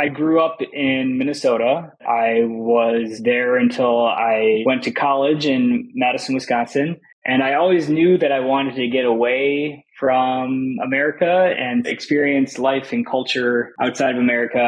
I grew up in Minnesota. I was there until I went to college in Madison, Wisconsin. And I always knew that I wanted to get away from America and experience life and culture outside of America.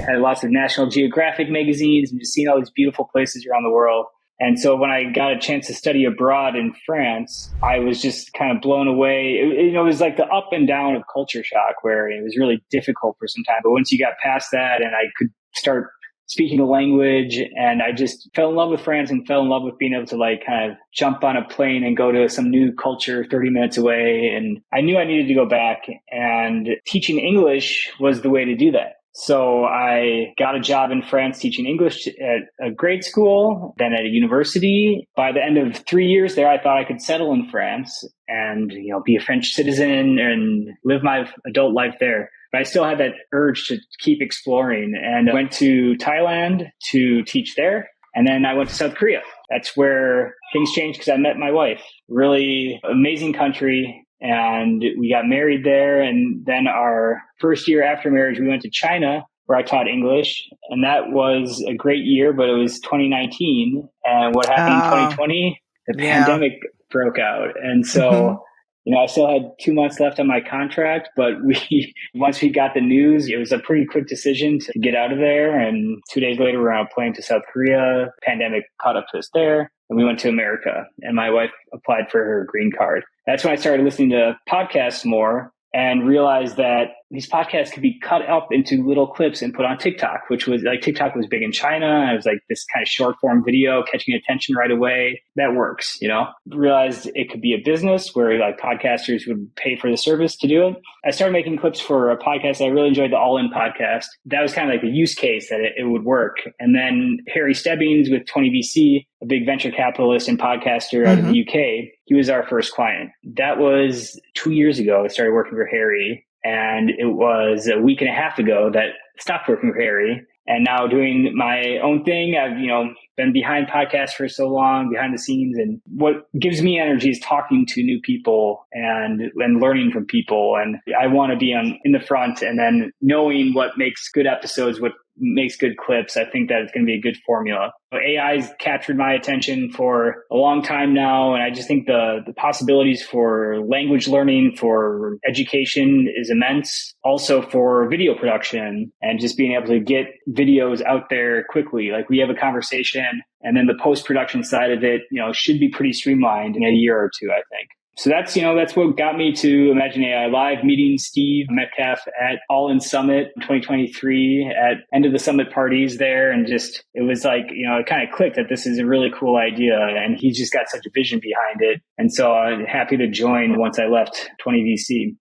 Had lots of National Geographic magazines and just seen all these beautiful places around the world. And so when I got a chance to study abroad in France, I was just kind of blown away. It was like the up and down of culture shock where it was really difficult for some time. But once you got past that and I could start speaking the language, and I just fell in love with France and fell in love with being able to like kind of jump on a plane and go to some new culture 30 minutes away. And I knew I needed to go back, and teaching English was the way to do that. So I got a job in France teaching English at a grade school, then at a university. By the end of 3 years there, I thought I could settle in France and, be a French citizen and live my adult life there. But I still had that urge to keep exploring, and I went to Thailand to teach there. And then I went to South Korea. That's where things changed because I met my wife. Really amazing country. And we got married there. And then our first year after marriage, we went to China where I taught English. And that was a great year, but it was 2019. And what happened in 2020? The pandemic broke out. And so, I still had 2 months left on my contract, but once we got the news, it was a pretty quick decision to get out of there. And 2 days later, we were on a plane to South Korea. Pandemic caught up to us there. And we went to America, and my wife applied for her green card. That's when I started listening to podcasts more and realized that these podcasts could be cut up into little clips and put on TikTok, which was like TikTok was big in China. And it was like this kind of short form video catching attention right away. That works, Realized it could be a business where like podcasters would pay for the service to do it. I started making clips for a podcast. I really enjoyed the All In podcast. That was kind of like the use case that it would work. And then Harry Stebbings with 20VC, a big venture capitalist and podcaster out of the UK, he was our first client. That was 2 years ago. I started working for Harry. And it was a week and a half ago that I stopped working for Harry and now doing my own thing. I've, been behind podcasts for so long, behind the scenes. And what gives me energy is talking to new people and learning from people. And I want to be in the front, and then knowing what makes good episodes, what makes good clips. I think that it's going to be a good formula. AI's captured my attention for a long time now. And I just think the possibilities for language learning, for education is immense. Also for video production and just being able to get videos out there quickly. Like we have a conversation, and then the post-production side of it, should be pretty streamlined in a year or two, I think. So that's what got me to Imagine AI Live, meeting Steve Metcalf at All In Summit 2023 at end of the summit parties there. And just, it was like, it kind of clicked that this is a really cool idea, and he's just got such a vision behind it. And so I'm happy to join once I left 20VC.